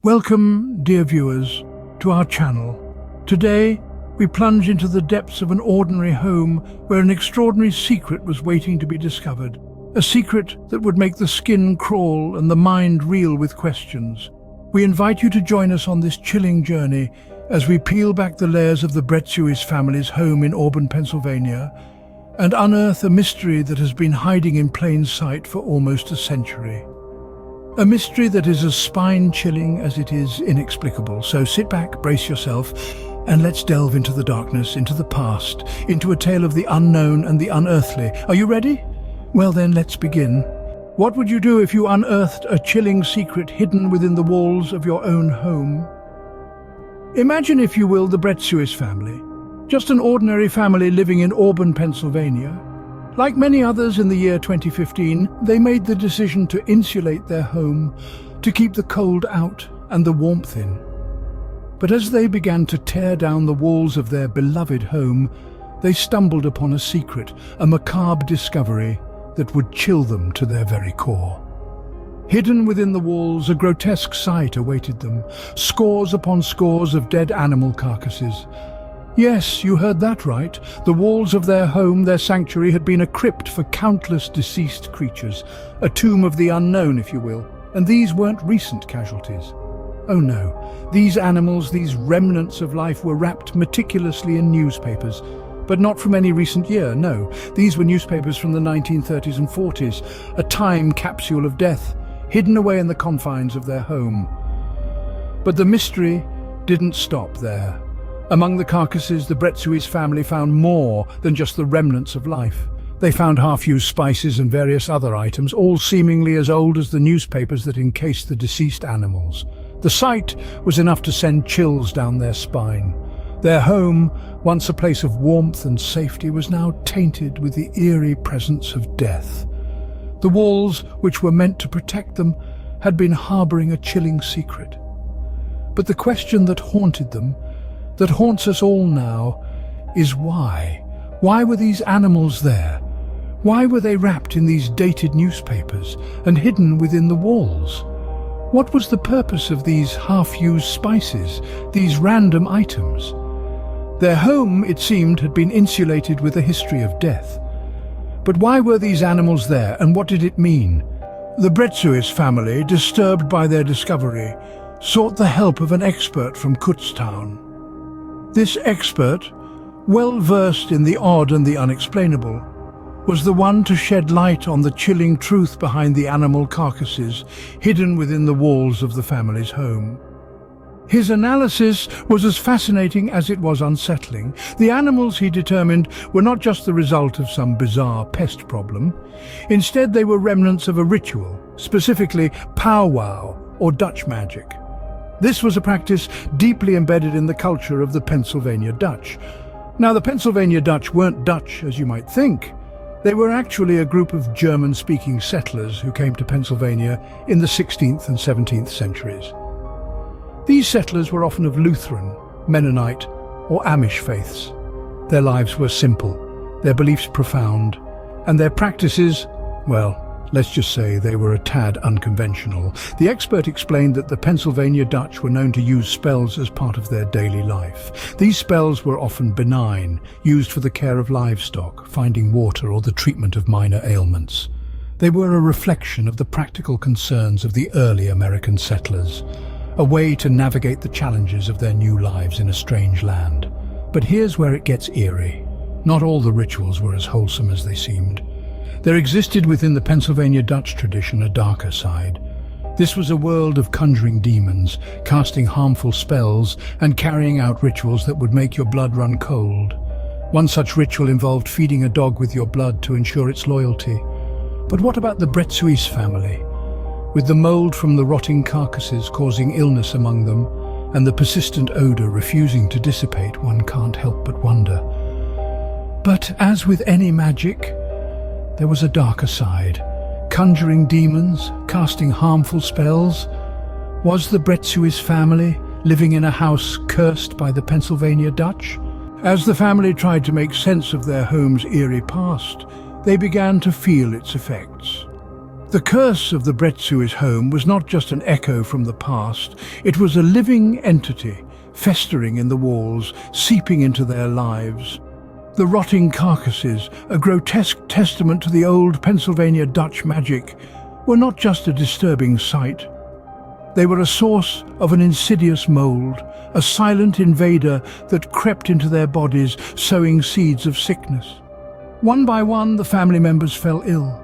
Welcome, dear viewers, to our channel. Today, we plunge into the depths of an ordinary home where an extraordinary secret was waiting to be discovered. A secret that would make the skin crawl and the mind reel with questions. We invite you to join us on this chilling journey as we peel back the layers of the Bretsuis family's home in Auburn, Pennsylvania, and unearth a mystery that has been hiding in plain sight for almost a century. A mystery that is as spine-chilling as it is inexplicable. So sit back, brace yourself, and let's delve into the darkness, into the past, into a tale of the unknown and the unearthly. Are you ready? Well then, let's begin. What would you do if you unearthed a chilling secret hidden within the walls of your own home? Imagine, if you will, the Bretsuis family. Just an ordinary family living in Auburn, Pennsylvania. Like many others in the year 2015, they made the decision to insulate their home, to keep the cold out and the warmth in. But as they began to tear down the walls of their beloved home, they stumbled upon a secret, a macabre discovery that would chill them to their very core. Hidden within the walls, a grotesque sight awaited them, scores upon scores of dead animal carcasses. Yes, you heard that right. The walls of their home, their sanctuary, had been a crypt for countless deceased creatures, a tomb of the unknown, if you will. And these weren't recent casualties. Oh no, these animals, these remnants of life, were wrapped meticulously in newspapers. But not from any recent year, no. These were newspapers from the 1930s and 40s, a time capsule of death, hidden away in the confines of their home. But the mystery didn't stop there. Among the carcasses, the Bretsuis family found more than just the remnants of life. They found half-used spices and various other items, all seemingly as old as the newspapers that encased the deceased animals. The sight was enough to send chills down their spine. Their home, once a place of warmth and safety, was now tainted with the eerie presence of death. The walls, which were meant to protect them, had been harboring a chilling secret. But the question that haunted them, that haunts us all now, is why? Why were these animals there? Why were they wrapped in these dated newspapers and hidden within the walls? What was the purpose of these half-used spices, these random items? Their home, it seemed, had been insulated with a history of death. But why were these animals there, and what did it mean? The Bretsuis family, disturbed by their discovery, sought the help of an expert from Kutztown. This expert, well-versed in the odd and the unexplainable, was the one to shed light on the chilling truth behind the animal carcasses hidden within the walls of the family's home. His analysis was as fascinating as it was unsettling. The animals, he determined, were not just the result of some bizarre pest problem. Instead, they were remnants of a ritual, specifically powwow or Dutch magic. This was a practice deeply embedded in the culture of the Pennsylvania Dutch. Now, the Pennsylvania Dutch weren't Dutch as you might think. They were actually a group of German-speaking settlers who came to Pennsylvania in the 16th and 17th centuries. These settlers were often of Lutheran, Mennonite, or Amish faiths. Their lives were simple, their beliefs profound, and their practices, well, let's just say they were a tad unconventional. The expert explained that the Pennsylvania Dutch were known to use spells as part of their daily life. These spells were often benign, used for the care of livestock, finding water, or the treatment of minor ailments. They were a reflection of the practical concerns of the early American settlers, a way to navigate the challenges of their new lives in a strange land. But here's where it gets eerie. Not all the rituals were as wholesome as they seemed. There existed within the Pennsylvania Dutch tradition a darker side. This was a world of conjuring demons, casting harmful spells, and carrying out rituals that would make your blood run cold. One such ritual involved feeding a dog with your blood to ensure its loyalty. But what about the Bretsuis family? With the mold from the rotting carcasses causing illness among them, and the persistent odor refusing to dissipate, one can't help but wonder. But as with any magic, there was a darker side. Conjuring demons, casting harmful spells. Was the Bretsuis family living in a house cursed by the Pennsylvania Dutch? As the family tried to make sense of their home's eerie past, they began to feel its effects. The curse of the Bretsuis home was not just an echo from the past, it was a living entity, festering in the walls, seeping into their lives. The rotting carcasses, a grotesque testament to the old Pennsylvania Dutch magic, were not just a disturbing sight. They were a source of an insidious mold, a silent invader that crept into their bodies, sowing seeds of sickness. One by one, the family members fell ill.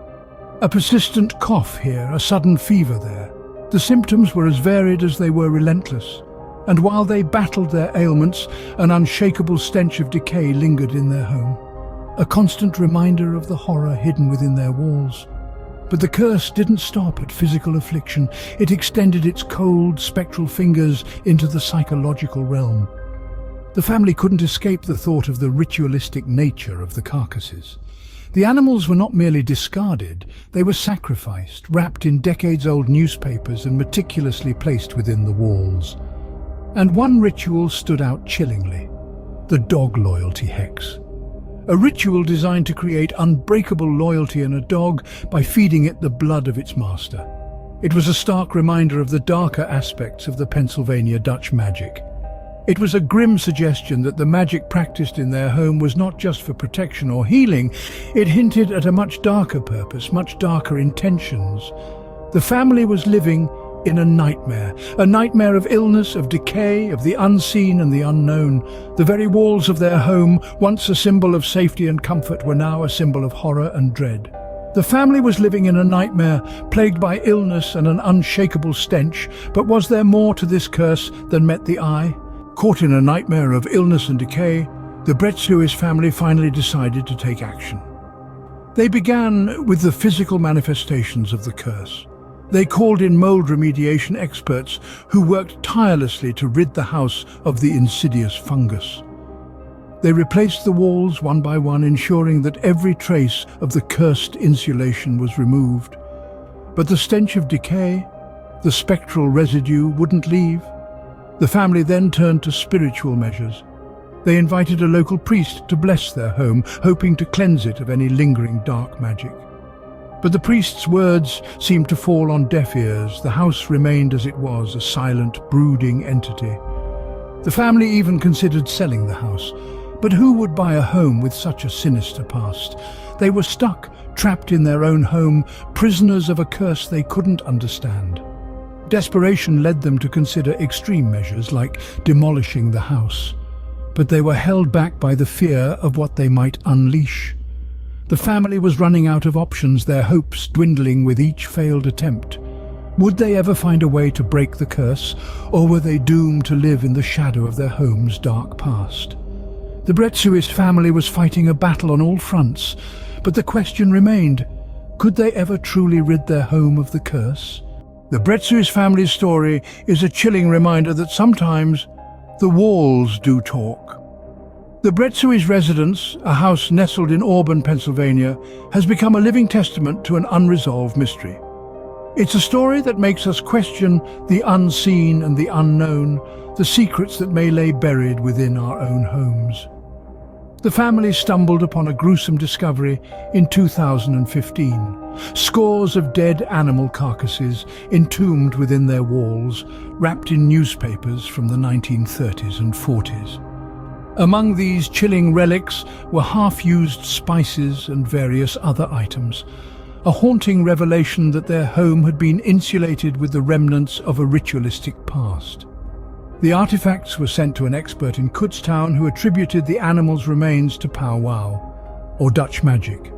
A persistent cough here, a sudden fever there. The symptoms were as varied as they were relentless, and while they battled their ailments, an unshakable stench of decay lingered in their home, a constant reminder of the horror hidden within their walls. But the curse didn't stop at physical affliction. It extended its cold, spectral fingers into the psychological realm. The family couldn't escape the thought of the ritualistic nature of the carcasses. The animals were not merely discarded, they were sacrificed, wrapped in decades-old newspapers and meticulously placed within the walls. And one ritual stood out chillingly: the dog loyalty hex. A ritual designed to create unbreakable loyalty in a dog by feeding it the blood of its master. It was a stark reminder of the darker aspects of the Pennsylvania Dutch magic. It was a grim suggestion that the magic practiced in their home was not just for protection or healing. It hinted at a much darker purpose, much darker intentions. The family was living in a nightmare of illness, of decay, of the unseen and the unknown. The very walls of their home, once a symbol of safety and comfort, were now a symbol of horror and dread. The family was living in a nightmare, plagued by illness and an unshakable stench. But was there more to this curse than met the eye? Caught in a nightmare of illness and decay, the Bretsuis family finally decided to take action. They began with the physical manifestations of the curse. They called in mold remediation experts who worked tirelessly to rid the house of the insidious fungus. They replaced the walls one by one, ensuring that every trace of the cursed insulation was removed. But the stench of decay, the spectral residue, wouldn't leave. The family then turned to spiritual measures. They invited a local priest to bless their home, hoping to cleanse it of any lingering dark magic. But the priest's words seemed to fall on deaf ears. The house remained as it was, a silent, brooding entity. The family even considered selling the house. But who would buy a home with such a sinister past? They were stuck, trapped in their own home, prisoners of a curse they couldn't understand. Desperation led them to consider extreme measures like demolishing the house. But they were held back by the fear of what they might unleash. The family was running out of options, their hopes dwindling with each failed attempt. Would they ever find a way to break the curse, or were they doomed to live in the shadow of their home's dark past? The Bretsuis family was fighting a battle on all fronts, but the question remained: could they ever truly rid their home of the curse? The Bretsuis family's story is a chilling reminder that sometimes the walls do talk. The Bretsuis residence, a house nestled in Auburn, Pennsylvania, has become a living testament to an unresolved mystery. It's a story that makes us question the unseen and the unknown, the secrets that may lay buried within our own homes. The family stumbled upon a gruesome discovery in 2015. Scores of dead animal carcasses entombed within their walls, wrapped in newspapers from the 1930s and 40s. Among these chilling relics were half-used spices and various other items, a haunting revelation that their home had been insulated with the remnants of a ritualistic past. The artifacts were sent to an expert in Kutztown who attributed the animals' remains to powwow, or Dutch magic.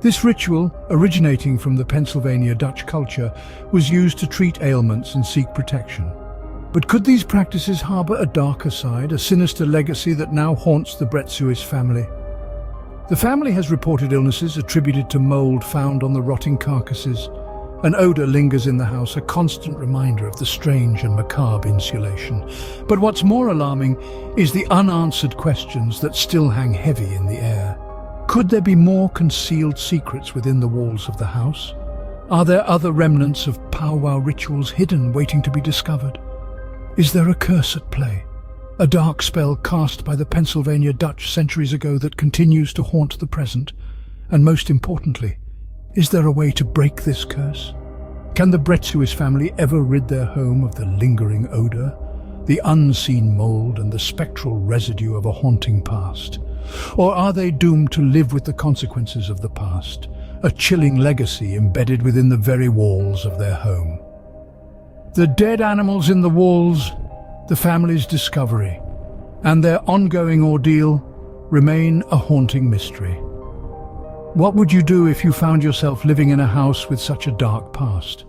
This ritual, originating from the Pennsylvania Dutch culture, was used to treat ailments and seek protection. But could these practices harbor a darker side, a sinister legacy that now haunts the Bretsuis family? The family has reported illnesses attributed to mold found on the rotting carcasses. An odor lingers in the house, a constant reminder of the strange and macabre insulation. But what's more alarming is the unanswered questions that still hang heavy in the air. Could there be more concealed secrets within the walls of the house? Are there other remnants of powwow rituals hidden, waiting to be discovered? Is there a curse at play? A dark spell cast by the Pennsylvania Dutch centuries ago that continues to haunt the present? And most importantly, Is there a way to break this curse? Can the Bretsuis family ever rid their home of the lingering odor, the unseen mold and the spectral residue of a haunting past? Or are they doomed to live with the consequences of the past, a chilling legacy embedded within the very walls of their home? The dead animals in the walls, the family's discovery, and their ongoing ordeal remain a haunting mystery. What would you do if you found yourself living in a house with such a dark past?